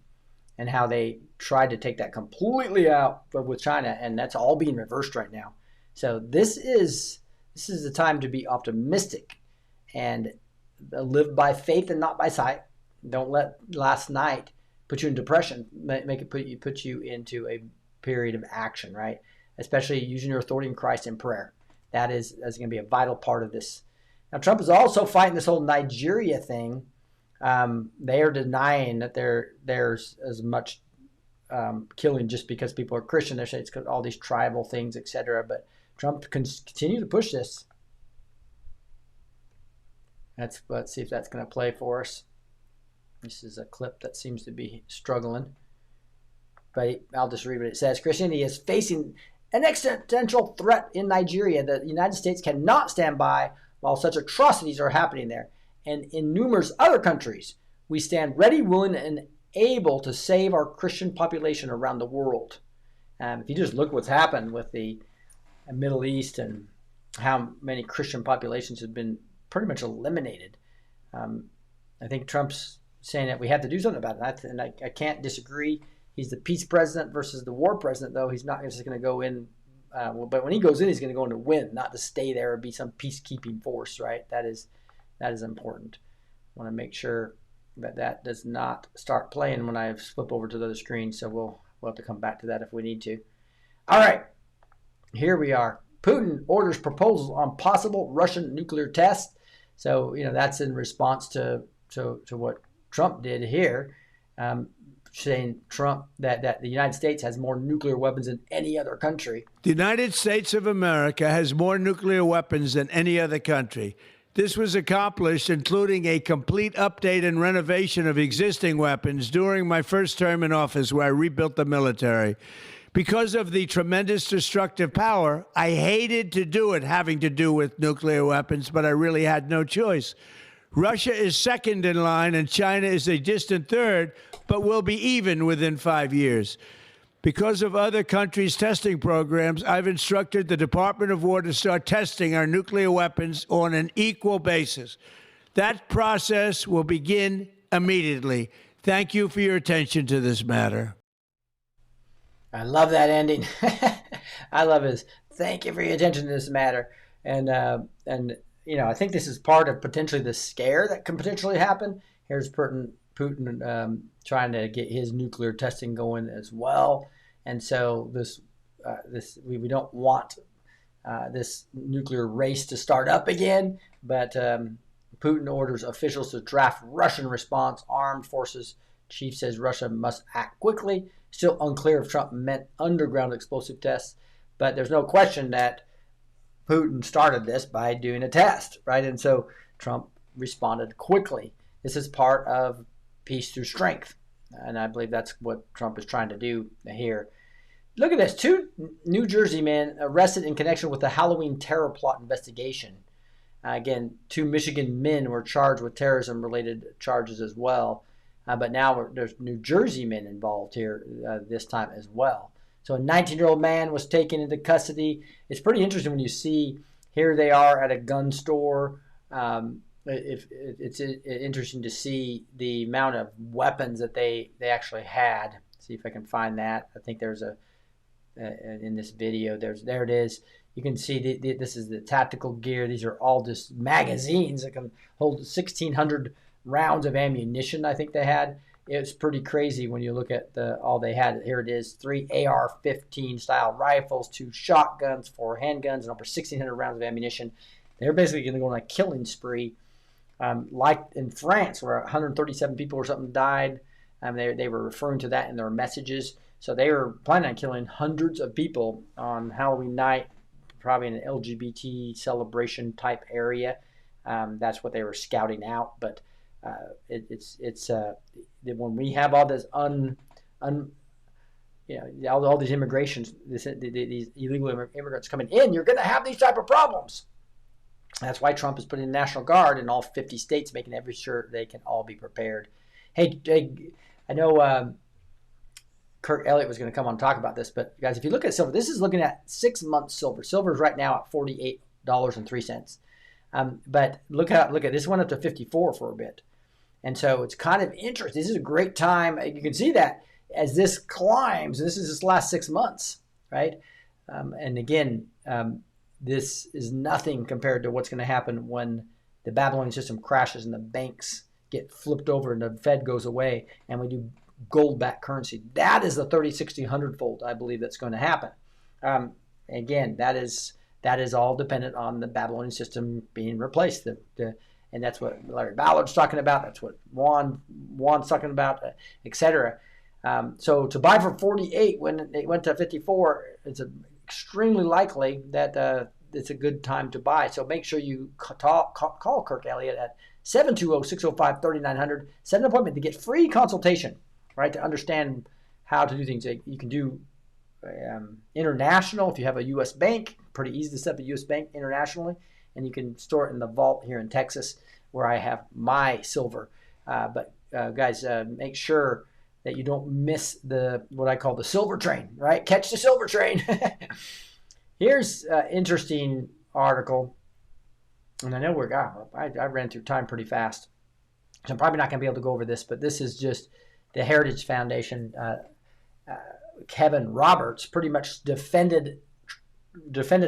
and how they tried to take that completely out with China, and that's all being reversed right now. So this is the time to be optimistic and live by faith and not by sight. Don't let last night put you in depression. Make it put you into a period of action, right? Especially using your authority in Christ in prayer. That's going to be a vital part of this. Now, Trump is also fighting this whole Nigeria thing. They are denying that there's as much killing just because people are Christian. They're saying it's all these tribal things, etc. But Trump can continue to push this. Let's see if that's going to play for us. This is a clip that seems to be struggling. But I'll just read what it says. Christianity is facing an existential threat in Nigeria. The United States cannot stand by while such atrocities are happening there. And in numerous other countries, we stand ready, willing, and able to save our Christian population around the world. If you just look what's happened with the Middle East and how many Christian populations have been pretty much eliminated, I think Trump's saying that we have to do something about it. And I can't disagree. He's the peace president versus the war president, though. He's not just going to go in. But when he goes in, he's going to go in to win, not to stay there or be some peacekeeping force, right? That is important. I want to make sure that does not start playing when I flip over to the other screen. So we'll have to come back to that if we need to. All right, here we are. Putin orders proposals on possible Russian nuclear tests. So that's in response to what Trump did here, saying Trump that the United States has more nuclear weapons than any other country. The United States of America has more nuclear weapons than any other country. This was accomplished, including a complete update and renovation of existing weapons during my first term in office, where I rebuilt the military. Because of the tremendous destructive power, I hated to do it having to do with nuclear weapons, but I really had no choice. Russia is second in line, and China is a distant third, but will be even within 5 years. Because of other countries' testing programs, I've instructed the Department of War to start testing our nuclear weapons on an equal basis. That process will begin immediately. Thank you for your attention to this matter. I love that ending. I love his thank you for your attention to this matter. And I think this is part of potentially the scare that can potentially happen. Here's Putin trying to get his nuclear testing going as well. And so we don't want this nuclear race to start up again. But Putin orders officials to draft Russian response. Armed forces chief says Russia must act quickly. Still unclear if Trump meant underground explosive tests, but there's no question that Putin started this by doing a test, right? And so Trump responded quickly. This is part of peace through strength, and I believe that's what Trump is trying to do here. Look at this. 2 New Jersey men arrested in connection with the Halloween terror plot investigation. Again, 2 Michigan men were charged with terrorism-related charges as well. But now there's New Jersey men involved here this time as well. So a 19-year-old man was taken into custody. It's pretty interesting when you see here they are at a gun store. It's interesting to see the amount of weapons that they actually had. See if I can find that. I think there's in this video. There it is. You can see this is the tactical gear. These are all just magazines that can hold 1,600 rounds of ammunition. I think they had. It's pretty crazy when you look at all they had. Here it is: 3 AR-15 style rifles, 2 shotguns, 4 handguns, and over 1,600 rounds of ammunition. They're basically going to go on a killing spree, like in France, where 137 people or something died. They were referring to that in their messages. So they were planning on killing hundreds of people on Halloween night, probably in an LGBT celebration type area. That's what they were scouting out. But when we have all this all these immigrations, these illegal immigrants coming in, you're going to have these type of problems. That's why Trump is putting the National Guard in all 50 states, making every sure they can all be prepared. Hey, I know Kurt Elliott was going to come on and talk about this, but guys, if you look at silver, this is looking at 6 months silver. Silver is right now at $48.03. But look at this went up to 54 for a bit. And so it's kind of interesting. This is a great time. You can see that as this climbs, this is this last 6 months, right? And again, this is nothing compared to what's going to happen when the Babylonian system crashes and the banks get flipped over and the Fed goes away and we do gold-backed currency. That is the 30, 60, 100-fold, I believe, that's going to happen. Again, that is all dependent on the Babylonian system being replaced. And that's what Larry Ballard's talking about. That's what Juan's talking about, etc. So to buy for 48 when it went to 54, it's extremely likely that it's a good time to buy. So make sure you call Kirk Elliott at 720-605-3900. Set an appointment to get free consultation, right, to understand how to do things. You can do international if you have a U.S. bank. Pretty easy to set up a U.S. bank internationally, and you can store it in the vault here in Texas where I have my silver. But guys, make sure that you don't miss what I call the silver train, right? Catch the silver train. Here's an interesting article, and I know I ran through time pretty fast, so I'm probably not going to be able to go over this, but this is just the Heritage Foundation. Kevin Roberts pretty much defended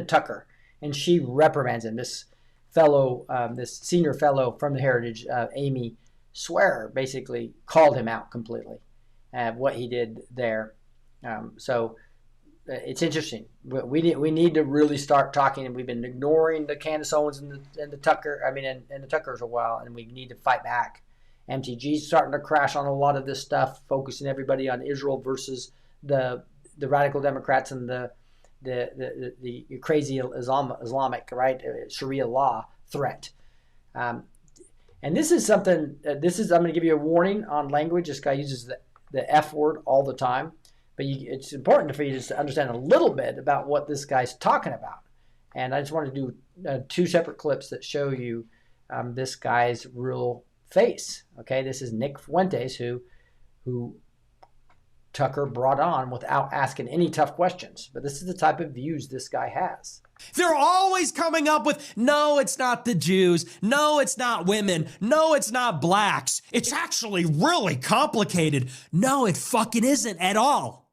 Tucker, and she reprimands him. This senior fellow from the Heritage, Amy Swearer, basically called him out completely at what he did there. So it's interesting. We need to really start talking, and we've been ignoring the Candace Owens and the Tucker. And the Tuckers a while, and we need to fight back. MTG's starting to crash on a lot of this stuff, focusing everybody on Israel versus the radical Democrats and the crazy Islamic, right, Sharia law threat. And this is something. I'm going to give you a warning on language. This guy uses the F word all the time, but it's important for you just to understand a little bit about what this guy's talking about. And I just want to do 2 separate clips that show you this guy's real face. Okay, this is Nick Fuentes, who Tucker brought on without asking any tough questions. But this is the type of views this guy has. They're always coming up with, no, it's not the Jews. No, it's not women. No, it's not blacks. It's actually really complicated. No, it fucking isn't at all.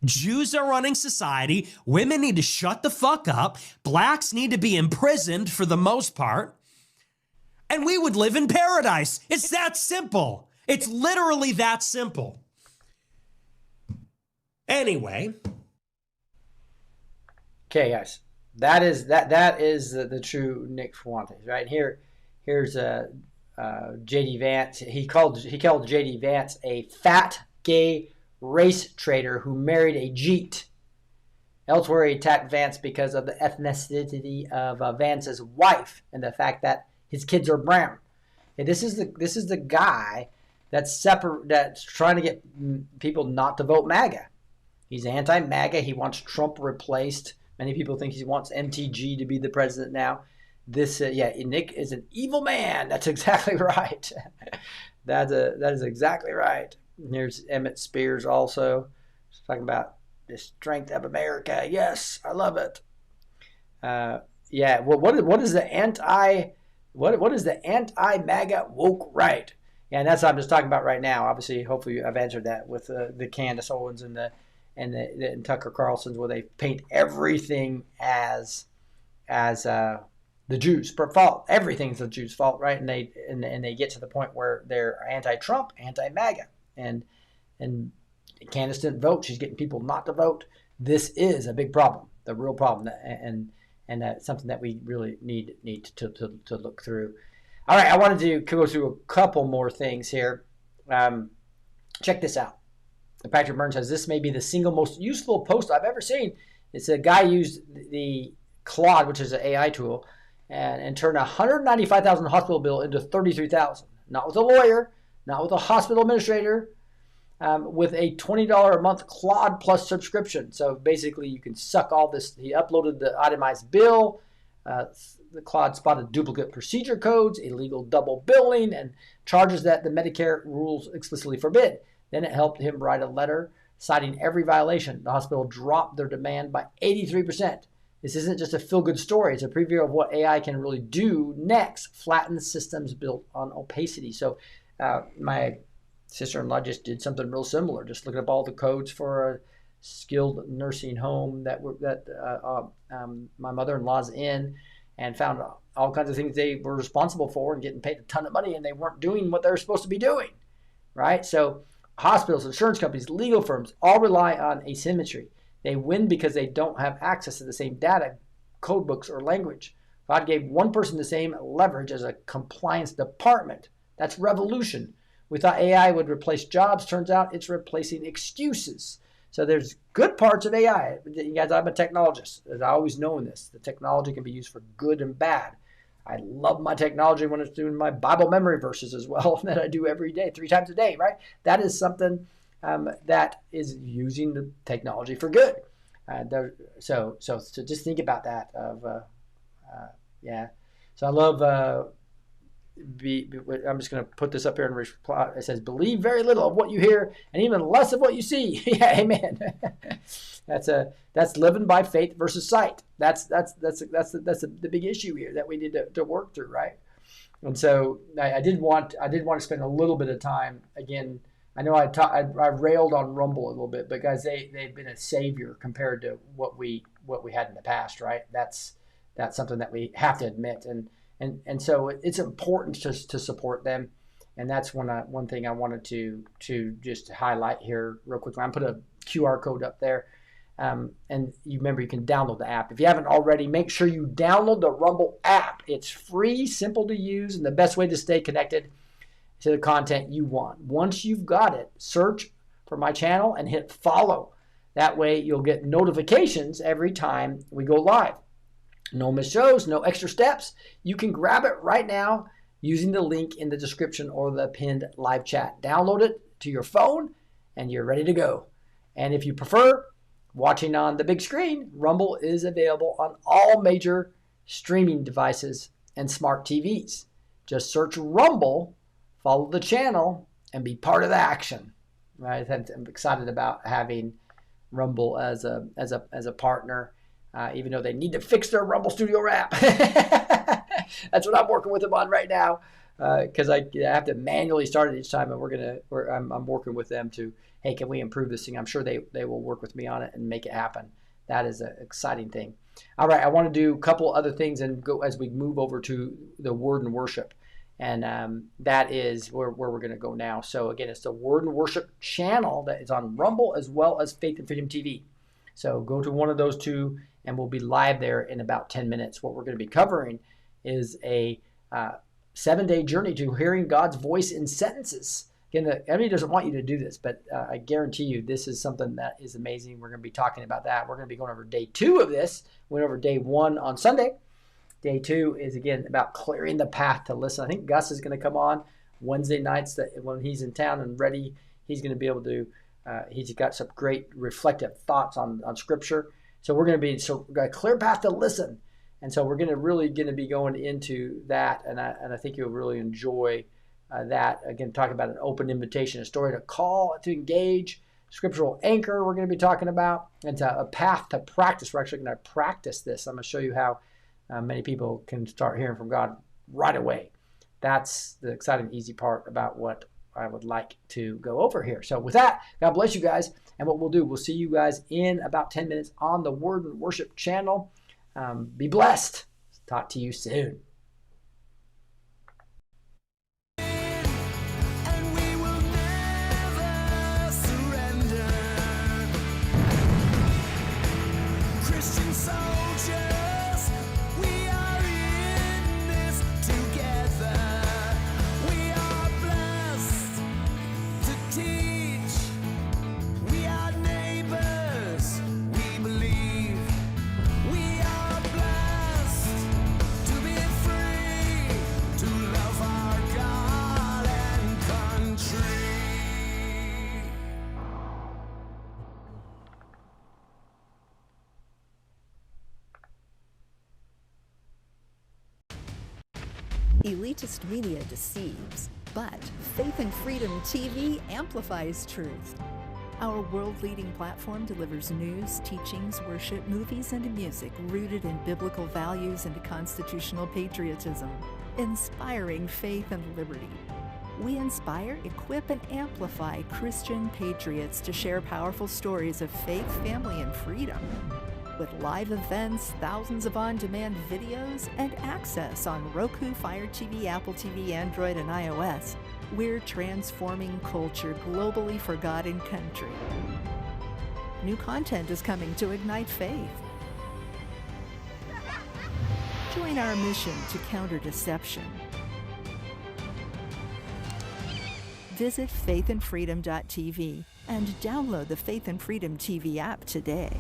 Jews are running society. Women need to shut the fuck up. Blacks need to be imprisoned for the most part. And we would live in paradise. It's that simple. It's literally that simple. Anyway. Okay, guys. That is the true Nick Fuentes, right? Here's J.D. Vance. He called J.D. Vance a fat gay race traitor who married a Jeet. Elsewhere, he attacked Vance because of the ethnicity of Vance's wife and the fact that his kids are brown. And this is the guy that's trying to get people not to vote MAGA. He's anti-MAGA. He wants Trump replaced. Many people think he wants MTG to be the president now. Nick is an evil man. That's exactly right. That is exactly right. Here's Emmett Spears also. He's talking about the strength of America. Yes, I love it. Well, what is the anti-MAGA woke right? Yeah, and that's what I'm just talking about right now. Obviously, hopefully, I've answered that with the Candace Owens and the Tucker Carlson's, where they paint everything as the Jews' fault. Everything's the Jews' fault, right? And they get to the point where they're anti-Trump, anti-MAGA, and Candace didn't vote. She's getting people not to vote. This is a big problem, the real problem, and that's something that we really need to look through. All right, I wanted to go through a couple more things here. Check this out. Patrick Burns says, this may be the single most useful post I've ever seen. It's a guy used the Claude, which is an AI tool, and turned a $195,000 hospital bill into $33,000. Not with a lawyer, not with a hospital administrator, with a $20 a month Claude Plus subscription. So basically, you can suck all this. He uploaded the itemized bill. The Claude spotted duplicate procedure codes, illegal double billing, and charges that the Medicare rules explicitly forbid. Then it helped him write a letter citing every violation. The hospital dropped their demand by 83%. This isn't just a feel-good story. It's a preview of what AI can really do next. Flatten systems built on opacity. So my sister-in-law just did something real similar. Just looking up all the codes for a skilled nursing home that my mother-in-law's in, and found all kinds of things they were responsible for and getting paid a ton of money, and they weren't doing what they were supposed to be doing, right? So hospitals, insurance companies, legal firms all rely on asymmetry. They win because they don't have access to the same data, code books, or language. God gave one person the same leverage as a compliance department. That's revolution. We thought AI would replace jobs. Turns out it's replacing excuses. So there's good parts of AI. You guys, I'm a technologist. I've always known this. The technology can be used for good and bad. I love my technology when it's doing my Bible memory verses as well that I do every day, 3 times a day, right? That is something that is using the technology for good. So just think about that. So I love. I'm just going to put this up here and reply. It says, "Believe very little of what you hear, and even less of what you see." Yeah, amen. That's living by faith versus sight. That's the big issue here that we need to work through, right? And so I did want to spend a little bit of time again. I know I railed on Rumble a little bit, but guys, they've been a savior compared to what we had in the past, right? That's something that we have to admit, and so it's important to support them, and that's one thing I wanted to just highlight here real quickly. I'm put a QR code up there, and you remember you can download the app. If you haven't already, make sure you download the Rumble app. It's free, simple to use, and the best way to stay connected to the content you want. Once you've got it, search for my channel and hit follow. That way you'll get notifications every time we go live. No missed shows, no extra steps. You can grab it right now using the link in the description or the pinned live chat. Download it to your phone and you're ready to go. And if you prefer watching on the big screen, Rumble is available on all major streaming devices and smart TVs. Just search Rumble, follow the channel, and be part of the action. Right? I'm excited about having Rumble as a partner. Even though they need to fix their Rumble Studio app. That's what I'm working with them on right now, because I have to manually start it each time, and I'm working with them to, hey, can we improve this thing? I'm sure they will work with me on it and make it happen. That is an exciting thing. All right, I want to do a couple other things and go as we move over to the Word and Worship, and that is where we're going to go now. So again, it's the Word and Worship channel that is on Rumble as well as Faith and Freedom TV. So go to one of those two, and we'll be live there in about 10 minutes. What we're going to be covering is a 7-day journey to hearing God's voice in sentences. Again, the enemy doesn't want you to do this, but I guarantee you this is something that is amazing. We're going to be talking about that. We're going to be going over day 2 of this. We went over day 1 on Sunday. Day 2 is, again, about clearing the path to listen. I think Gus is going to come on Wednesday nights when he's in town and ready. He's going to be able to, he's got some great reflective thoughts on Scripture. So we're going to got a clear path to listen. And so we're going to be going into that, and I think you'll really enjoy that. Again, talking about an open invitation, a story to call, to engage, scriptural anchor we're going to be talking about, and a path to practice. We're actually going to practice this. I'm going to show you how many people can start hearing from God right away. That's the exciting, easy part about what I would like to go over here. So with that, God bless you guys. And what we'll do, we'll see you guys in about 10 minutes on the Word and Worship channel. Be blessed. Talk to you soon. Elitist media deceives, but Faith and Freedom TV amplifies truth. Our world-leading platform delivers news, teachings, worship, movies, and music rooted in biblical values and constitutional patriotism, inspiring faith and liberty. We inspire, equip, and amplify Christian patriots to share powerful stories of faith, family, and freedom. With live events, thousands of on-demand videos, and access on Roku, Fire TV, Apple TV, Android, and iOS, we're transforming culture globally for God and country. New content is coming to ignite faith. Join our mission to counter deception. Visit faithandfreedom.tv and download the Faith and Freedom TV app today.